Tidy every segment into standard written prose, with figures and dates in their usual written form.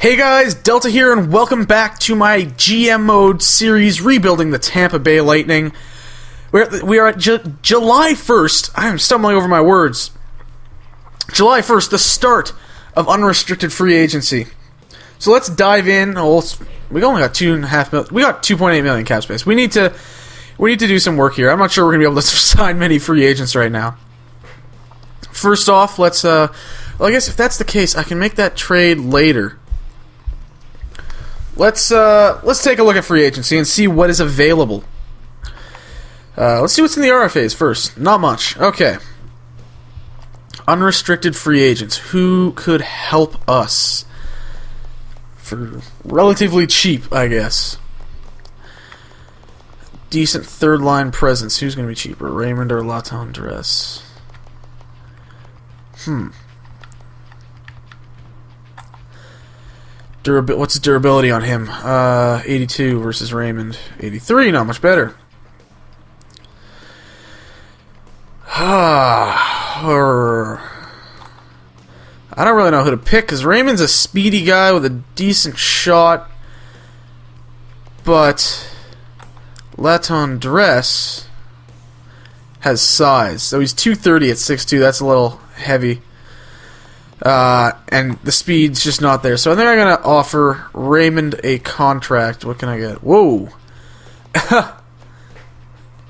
Hey guys, Delta here, and welcome back to my GM Mode series, rebuilding the Tampa Bay Lightning. We are at July 1st. I am stumbling over my words. July 1st, the start of unrestricted free agency. So let's dive in. We only got 2.5 million. We got 2.8 million cap space. We need to do some work here. I'm not sure we're gonna be able to sign many free agents right now. First off, let's. Well, I guess if that's the case, I can make that trade later. Let's take a look at free agency and see what is available. Let's see what's in the RFAs first. Not much. Okay. Unrestricted free agents. Who could help us? For relatively cheap, I guess. Decent third line presence. Who's going to be cheaper? Raymond or Latendresse? What's the durability on him? 82 versus Raymond. 83, not much better. I don't really know who to pick, because Raymond's a speedy guy with a decent shot, but Latendresse has size. So he's 230 at 6'2". That's a little heavy. And the speed's just not there. So I think I'm going to offer Raymond a contract. What can I get? Whoa.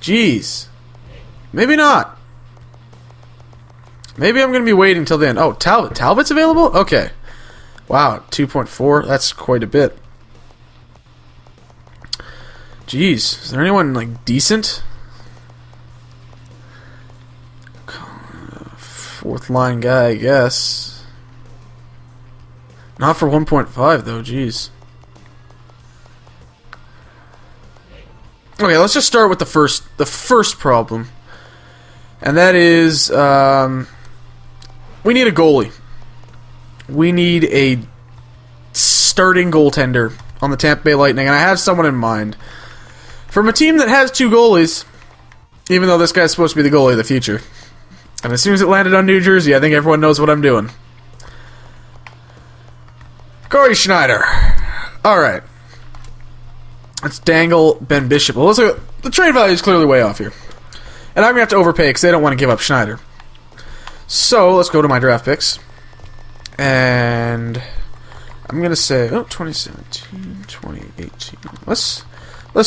Jeez. Maybe not. Maybe I'm going to be waiting till then. Oh, Talbot. Talbot's available? Okay. Wow, 2.4. That's quite a bit. Jeez. Is there anyone, like, decent? Fourth line guy, I guess. Not for 1.5 though, jeez. Okay, let's just start with the first problem. And that is we need a goalie. We need a starting goaltender on the Tampa Bay Lightning, and I have someone in mind. From a team that has two goalies, even though this guy's supposed to be the goalie of the future. And as soon as it landed on New Jersey, I think everyone knows what I'm doing. Corey Schneider. Alright. Let's dangle Ben Bishop. Well, let's look at, the trade value is clearly way off here. And I'm going to have to overpay because they don't want to give up Schneider. So, let's go to my draft picks. And I'm going to say, 2017, 2018. Let's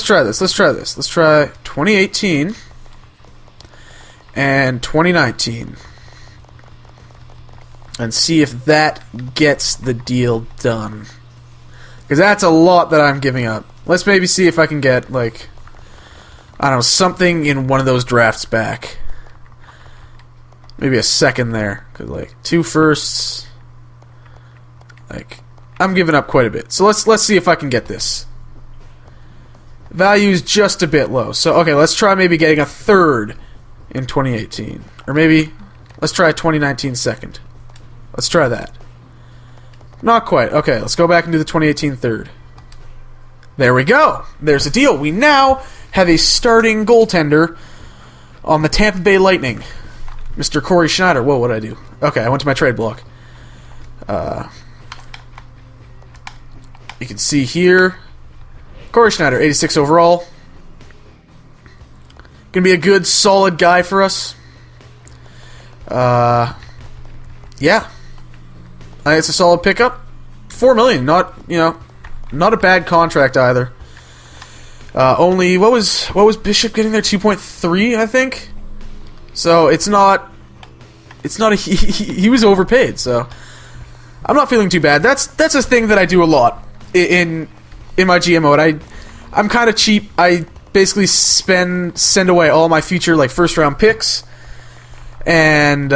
try this. Let's try 2018 and 2019. And see if that gets the deal done. Because that's a lot that I'm giving up. Let's maybe see if I can get, like, I don't know, something in one of those drafts back. Maybe a second there. Because, like, 2 firsts. Like, I'm giving up quite a bit. So let's see if I can get this. Value's just a bit low. So, okay, let's try maybe getting a third in 2018. Or maybe, let's try 2019 second. Let's try that. Not quite. Okay, let's go back and do the 2018 third. There we go. There's a deal. We now have a starting goaltender on the Tampa Bay Lightning. Mr. Corey Schneider. Whoa, what did I do? Okay, I went to my trade block. You can see here. Corey Schneider, 86 overall. Gonna be a good, solid guy for us. Yeah. It's a solid pickup. $4 million, not a bad contract either. Only what was Bishop getting there? 2.3, I think. So it's not he was overpaid. So I'm not feeling too bad. That's a thing that I do a lot in my GM mode. I'm kind of cheap. I basically send away all my future like first round picks, and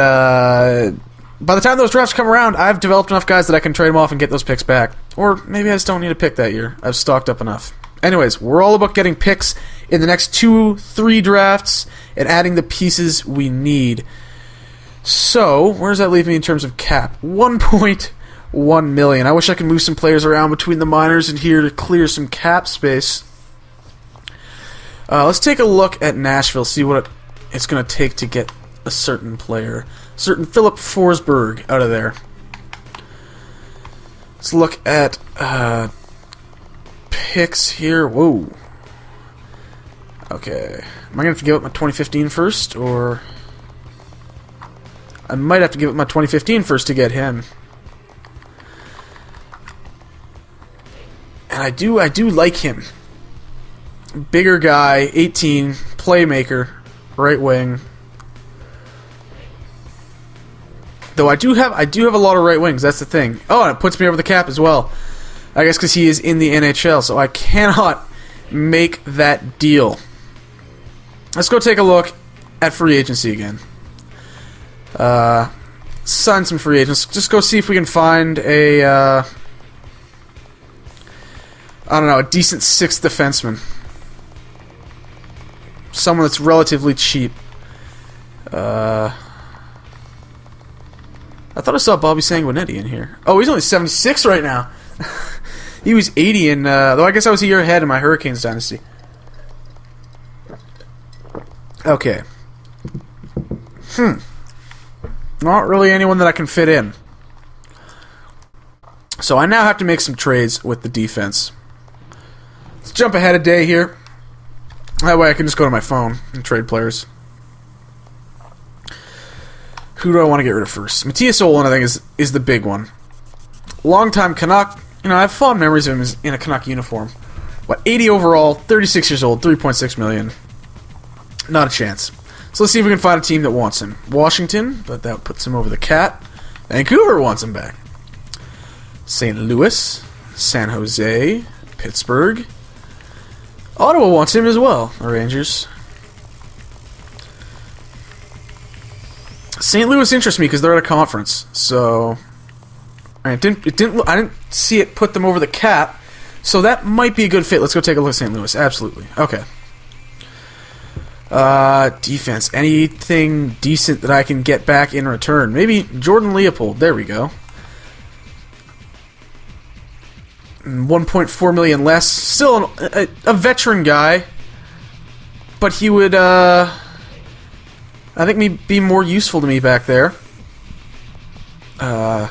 by the time those drafts come around, I've developed enough guys that I can trade them off and get those picks back. Or maybe I just don't need a pick that year. I've stocked up enough. Anyways, we're all about getting picks in the next 2-3 drafts and adding the pieces we need. So, where does that leave me in terms of cap? 1.1 million. I wish I could move some players around between the minors and here to clear some cap space. Let's take a look at Nashville, see what it's going to take to get a certain player. Certain Philip Forsberg out of there. Let's look at picks here. Whoa. Okay. Am I going to have to give up my 2015 first, or... I might have to give up my 2015 first to get him. And I do like him. Bigger guy, 18, playmaker, right wing. Though I do have a lot of right wings, that's the thing. Oh, and it puts me over the cap as well. I guess because he is in the NHL, so I cannot make that deal. Let's go take a look at free agency again. Sign some free agents. Just go see if we can find a, I don't know, a decent sixth defenseman. Someone that's relatively cheap. I thought I saw Bobby Sanguinetti in here. Oh, he's only 76 right now. He was 80 in, though I guess I was a year ahead in my Hurricanes dynasty. Okay. Not really anyone that I can fit in. So I now have to make some trades with the defense. Let's jump ahead a day here. That way I can just go to my phone and trade players. Who do I want to get rid of first? Matthias Olin, I think, is the big one. Longtime Canuck. You know, I have fond memories of him in a Canuck uniform. What, 80 overall, 36 years old, $3.6 million. Not a chance. So let's see if we can find a team that wants him. Washington, but that puts him over the cat. Vancouver wants him back. St. Louis, San Jose, Pittsburgh. Ottawa wants him as well, the Rangers. St. Louis interests me because they're at a conference, so I didn't see it put them over the cap, so that might be a good fit. Let's go take a look at St. Louis. Absolutely. Okay. Defense. Anything decent that I can get back in return? Maybe Jordan Leopold. There we go. 1.4 million less. Still a veteran guy, but he would, I think be more useful to me back there. Yeah,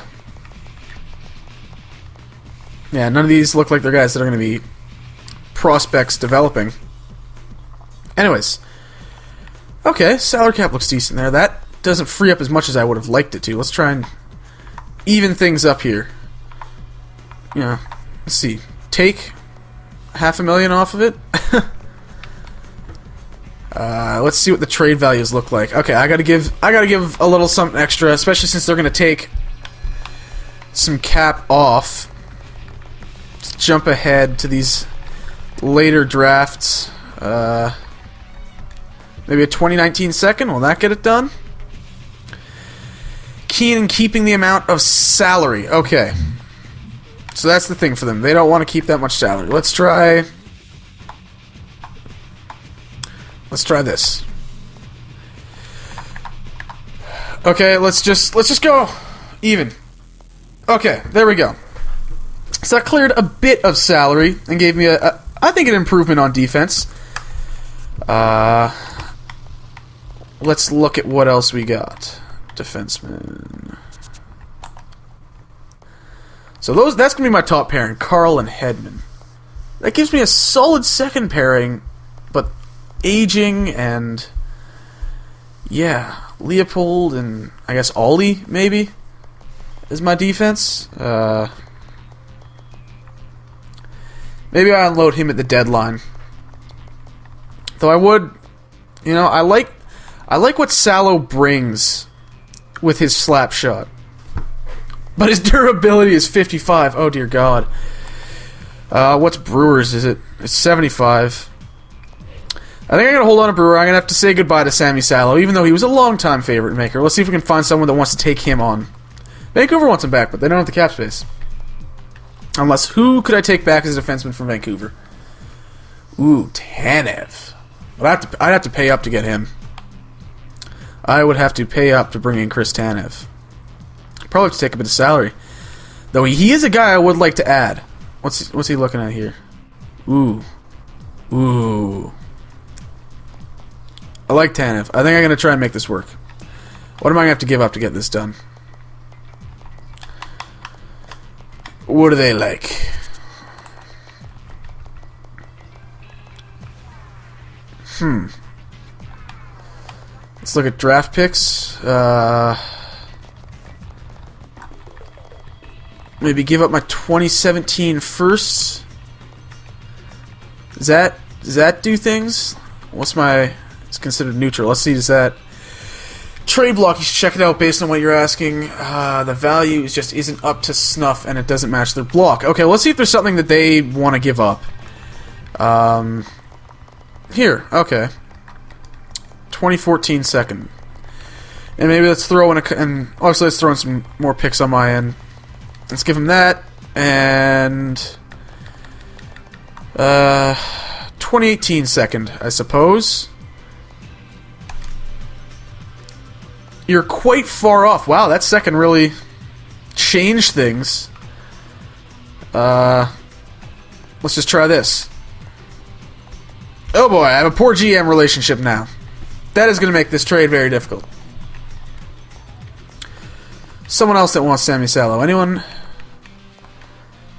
none of these look like they're guys that are going to be prospects developing. Anyways. Okay, salary cap looks decent there. That doesn't free up as much as I would have liked it to. Let's try and even things up here. Yeah, let's see. Take $500,000 off of it. Let's see what the trade values look like. Okay, I gotta give a little something extra, especially since they're gonna take some cap off. Let's jump ahead to these later drafts. Maybe a 2019 second. Will that get it done? Keen in keeping the amount of salary. Okay. So that's the thing for them. They don't want to keep that much salary. Let's try this. Okay, let's just go even. Okay, there we go. So that cleared a bit of salary and gave me I think an improvement on defense. Let's look at what else we got. Defenseman. So that's going to be my top pairing, Carl and Hedman. That gives me a solid second pairing, but aging and... yeah, Leopold and I guess Ollie, maybe, is my defense. Maybe I unload him at the deadline. Though I would... you know, I like what Salo brings with his slap shot. But his durability is 55. Oh, dear God. What's Brewer's? It's 75. I think I'm going to hold on to Brewer. I'm going to have to say goodbye to Sammy Salo, even though he was a long-time favorite maker. Let's see if we can find someone that wants to take him on. Vancouver wants him back, but they don't have the cap space. Unless, who could I take back as a defenseman from Vancouver? Ooh, Tanev. But I'd have to pay up to get him. I would have to pay up to bring in Chris Tanev. Probably have to take a bit of salary. Though he is a guy I would like to add. What's he looking at here? Ooh. I like Tanev. I think I'm going to try and make this work. What am I going to have to give up to get this done? What do they like? Let's look at draft picks. Maybe give up my 2017 first. Does that do things? What's my... It's considered neutral. Let's see, does that... Trade block, you should check it out based on what you're asking. The value just isn't up to snuff and it doesn't match their block. Okay, let's see if there's something that they want to give up. Here, okay. 2014 second. And maybe let's throw in and obviously let's throw in some more picks on my end. Let's give him that. And 2018 second, I suppose. You're quite far off. Wow, that second really changed things. Let's just try this. Oh boy, I have a poor GM relationship now. That is going to make this trade very difficult. Someone else that wants Sammy Salo. Anyone?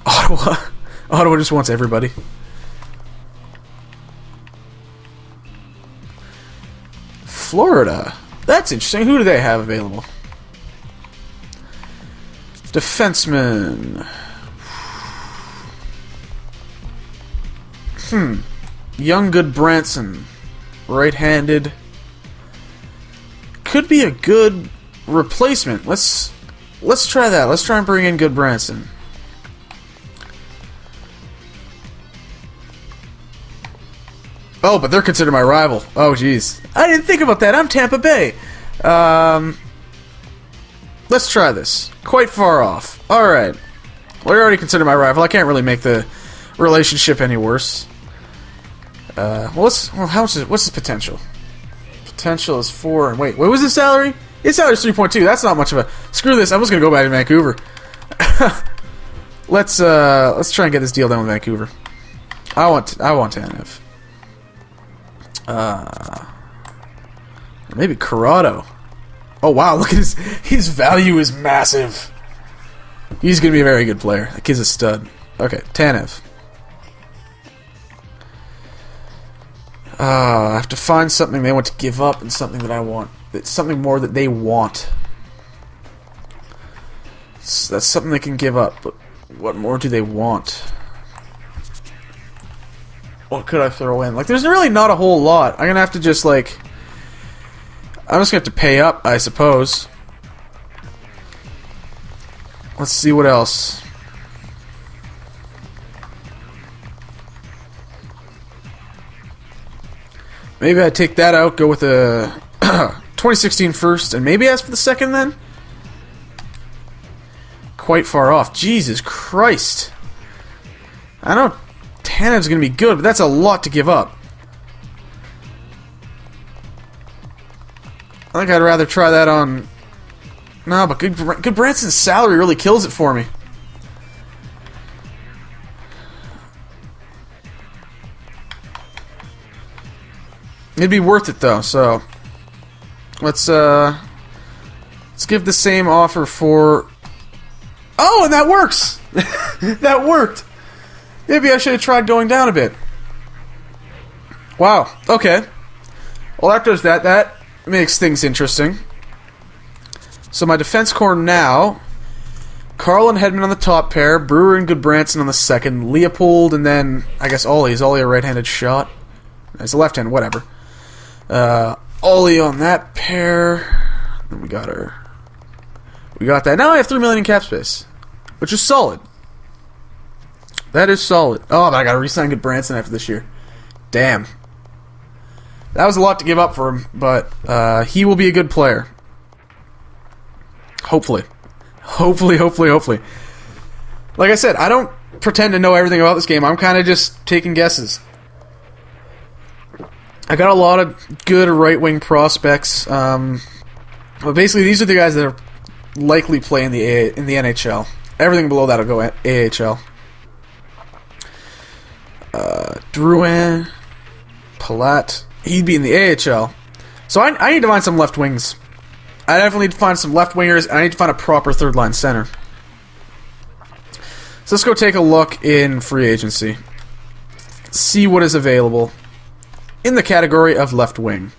Ottawa. Ottawa just wants everybody. Florida. That's interesting. Who do they have available? Defenseman. Young Good Branson. Right-handed. Could be a good replacement. Let's try that. Let's try and bring in Good Branson. Oh, but they're considered my rival. Oh, jeez. I didn't think about that. I'm Tampa Bay. Let's try this. Quite far off. Alright. Well, you're already considered my rival. I can't really make the relationship any worse. How much is... What's his potential? Potential is 4... Wait, what was his salary? His salary is 3.2. That's not much of a... Screw this. I'm just going to go back to Vancouver. Let's try and get this deal done with Vancouver. I want Tanev. Maybe Corrado. Oh wow, look at his value is massive. He's gonna be a very good player. That kid's a stud. Okay, Tanev. I have to find something they want to give up and something that I want. It's something more that they want. So that's something they can give up, but what more do they want? What could I throw in? Like, there's really not a whole lot. I'm gonna have to just, like... I'm just gonna have to pay up, I suppose. Let's see what else. Maybe I take that out, go with a 2016 first, and maybe ask for the second then? Quite far off. Jesus Christ. I know Tanev's going to be good, but that's a lot to give up. I think I'd rather try that on... No, but Good Branson's salary really kills it for me. It'd be worth it though, so let's give the same offer for... Oh, and that works! That worked! Maybe I should have tried going down a bit. Wow, okay. Well, that does that. That makes things interesting. So my defense core now... Carl and Hedman on the top pair, Brewer and Goodbranson on the second, Leopold, and then, I guess, Ollie. Is Ollie a right-handed shot? It's a left-hand, whatever. Ollie on that pair. Then we got that. Now I have $3 million in cap space, which is solid. That is solid. Oh, but I got to re-sign Goodbranson after this year. Damn. That was a lot to give up for him, but he will be a good player. Hopefully. Hopefully. Like I said, I don't pretend to know everything about this game. I'm kind of just taking guesses. I got a lot of good right-wing prospects. But basically, these are the guys that are likely play in the NHL. Everything below that will go AHL. Drouin, Palat, he'd be in the AHL. So I need to find some left wings. I definitely need to find some left wingers, and I need to find a proper third line center. So let's go take a look in free agency. See what is available in the category of left wing.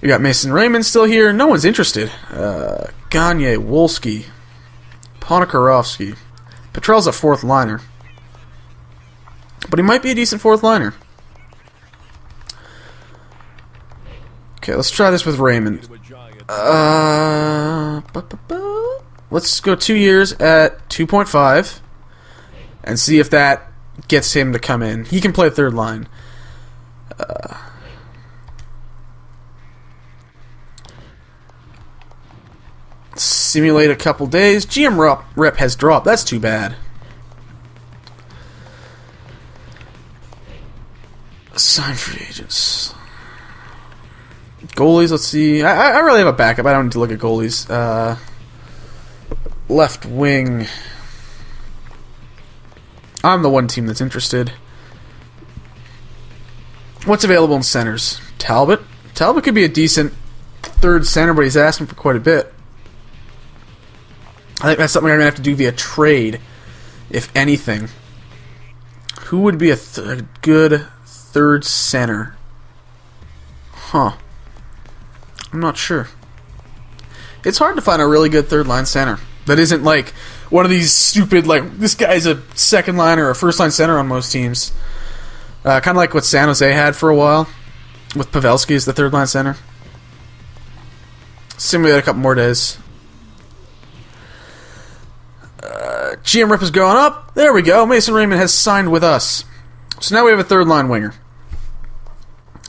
We got Mason Raymond still here. No one's interested. Gagne, Wolski, Ponikarovsky. Petrel's a fourth liner. But he might be a decent fourth liner. Okay, let's try this with Raymond. Let's go 2 years at 2.5 and see if that gets him to come in. He can play third line. Simulate a couple days. GM rep has dropped. That's too bad. Sign free agents. Goalies, let's see. I really have a backup. I don't need to look at goalies. Left wing. I'm the one team that's interested. What's available in centers? Talbot. Talbot could be a decent third center, but he's asking for quite a bit. I think that's something I'm going to have to do via trade, if anything. Who would be a good third center? Huh. I'm not sure. It's hard to find a really good third line center that isn't like one of these stupid, like, this guy's a second line or a first line center on most teams. Kind of like what San Jose had for a while, with Pavelski as the third line center. Simulate a couple more days. GM rep is going up. There we go. Mason Raymond has signed with us. So now we have a third line winger.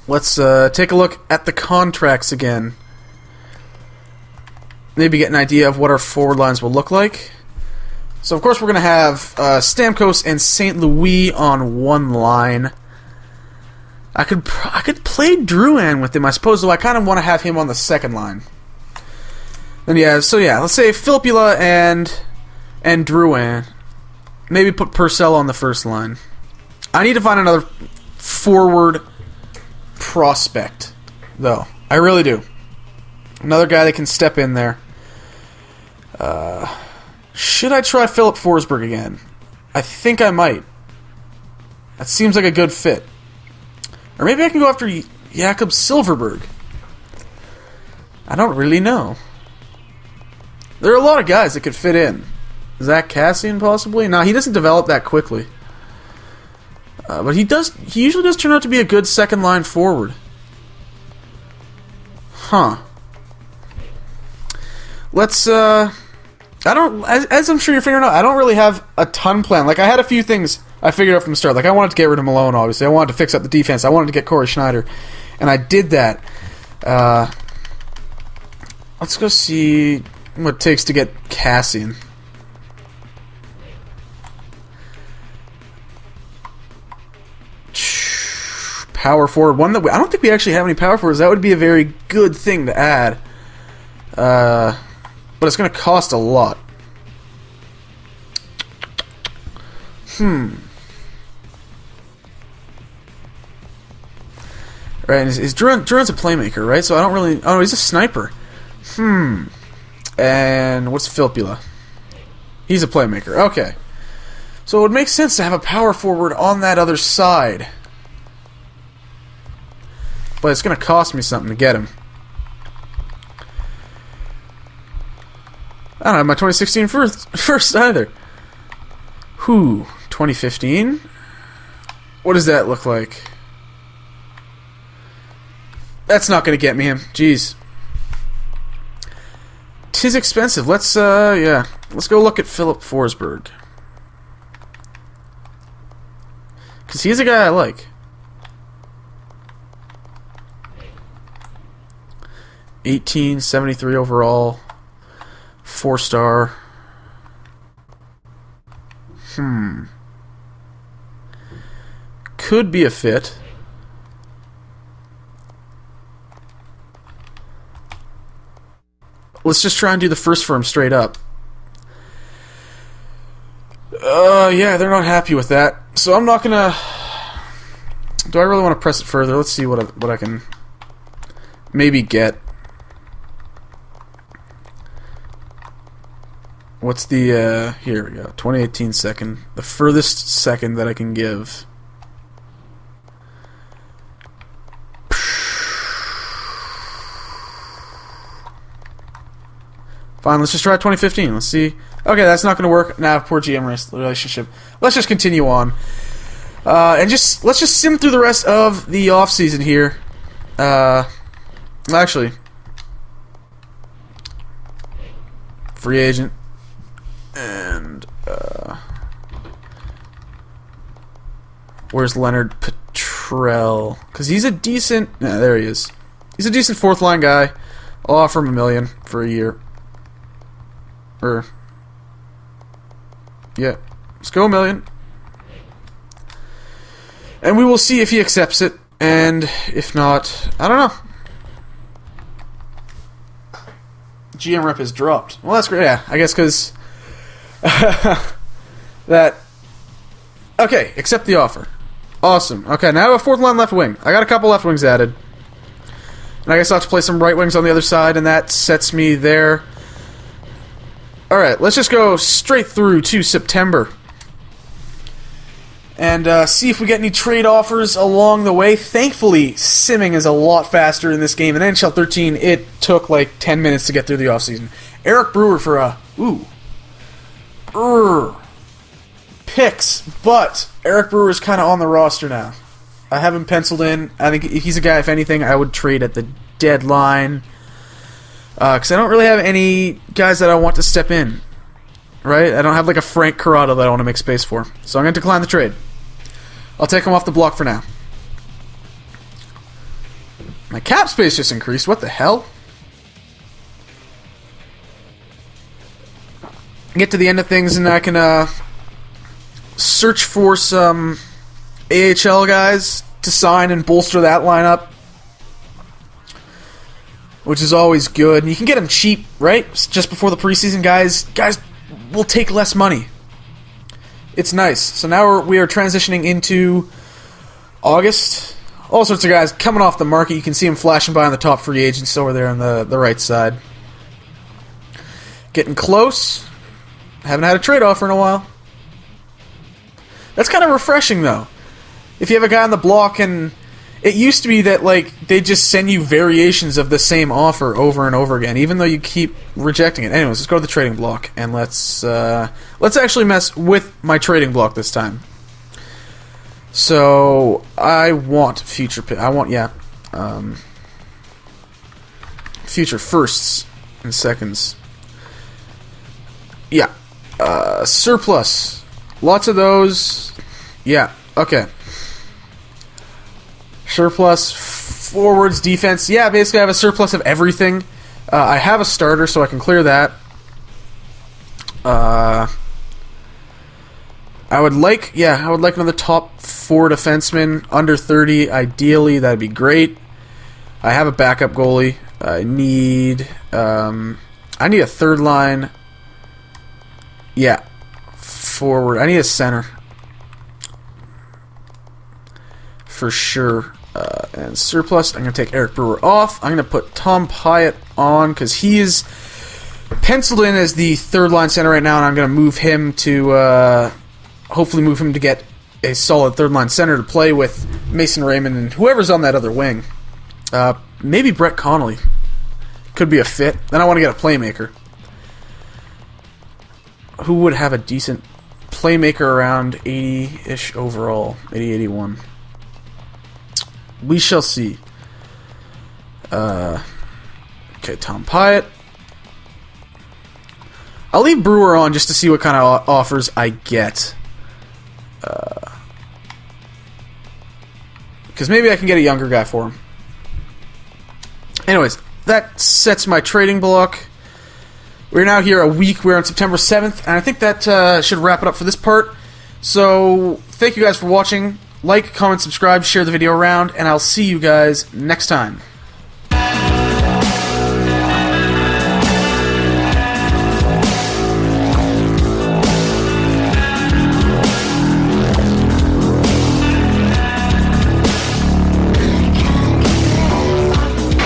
Let's take a look at the contracts again. Maybe get an idea of what our forward lines will look like. So of course we're going to have Stamkos and St. Louis on one line. I could play Drouin with him, I suppose, though I kind of want to have him on the second line. And let's say Filppula and Drouin. Maybe put Purcell on the first line. I need to find another forward prospect, though. I really do. Another guy that can step in there. Should I try Philip Forsberg again? I think I might. That seems like a good fit. Or maybe I can go after Jakob Silfverberg. I don't really know. There are a lot of guys that could fit in. Zach Cassian, possibly? No, he doesn't develop that quickly. But he usually does turn out to be a good second line forward. Huh. Let's, as I'm sure you're figuring out, I don't really have a ton planned. Like, I had a few things I figured out from the start. Like, I wanted to get rid of Malone, obviously. I wanted to fix up the defense. I wanted to get Corey Schneider. And I did that. Let's go see what it takes to get Cassian. Power forward. One that I don't think we actually have any power forwards. That would be a very good thing to add. But it's going to cost a lot. Right, is Duran's a playmaker, right? So I don't really... Oh, he's a sniper. And what's Filppula? He's a playmaker. Okay. So it would make sense to have a power forward on that other side. But it's going to cost me something to get him. I don't have my 2016 first either. 2015? What does that look like? That's not going to get me him. Jeez. 'Tis expensive. Let's go look at Philip Forsberg. Because he's a guy I like. 1873 overall. 4-star. Could be a fit. Let's just try and do the first for him straight up. Yeah, they're not happy with that. So I'm not gonna... Do I really want to press it further? Let's see what I can maybe get. What's the, here we go, 2018 second. The furthest second that I can give. Fine, let's just try 2015. Let's see. Okay, that's not going to work. Nah, poor GM relationship. Let's just continue on. And let's just sim through the rest of the offseason here. Actually, free agent. And, where's Leonard Petrell? Because he's a decent... Nah, there he is. He's a decent fourth-line guy. I'll offer him $1 million for a year. Yeah. Let's go $1 million. And we will see if he accepts it. And if not, I don't know. GM rep is dropped. Well, that's great. Yeah, I guess because... that... Okay, accept the offer. Awesome. Okay, now I have a fourth line left wing. I got a couple left wings added. And I guess I'll have to play some right wings on the other side, and that sets me there. Alright, let's just go straight through to September. And see if we get any trade offers along the way. Thankfully, simming is a lot faster in this game. In NHL 13, it took like 10 minutes to get through the offseason. Eric Brewer for a... picks, but Eric Brewer is kind of on the roster now. I have him penciled in. I think he's a guy, if anything, I would trade at the deadline. Because I don't really have any guys that I want to step in. Right? I don't have like a Frank Corrado that I want to make space for. So I'm going to decline the trade. I'll take him off the block for now. My cap space just increased. What the hell? Get to the end of things and I can search for some AHL guys to sign and bolster that lineup, which is always good. And you can get them cheap, right? Just before the preseason, guys will take less money. It's nice. So now we are transitioning into August. All sorts of guys coming off the market. You can see them flashing by on the top free agents over there on the right side. Getting close. Haven't had a trade offer in a while. That's kind of refreshing, though. If you have a guy on the block, and it used to be that like they just send you variations of the same offer over and over again, even though you keep rejecting it. Anyways, let's go to the trading block, and let's actually mess with my trading block this time. So I want future future firsts and seconds. Yeah. Surplus. Lots of those. Yeah. Okay. Surplus. Forwards. Defense. Yeah, basically I have a surplus of everything. I have a starter, so I can clear that. I would like another top 4 defenseman. Under 30, ideally. That'd be great. I have a backup goalie. I need a third line. Yeah. Forward. I need a center. For sure. And surplus. I'm going to take Eric Brewer off. I'm going to put Tom Pyatt on because he is penciled in as the third line center right now, and I'm going to move him to hopefully move him to get a solid third line center to play with Mason Raymond and whoever's on that other wing. Maybe Brett Connolly. Could be a fit. Then I want to get a playmaker. Who would have a decent playmaker around 80-ish overall? 80, 81. We shall see. Okay, Tom Pyatt. I'll leave Brewer on just to see what kind of offers I get. Because maybe I can get a younger guy for him. Anyways, that sets my trading block. We're now here a week. We're on September 7th, and I think that should wrap it up for this part. So, thank you guys for watching. Like, comment, subscribe, share the video around, and I'll see you guys next time.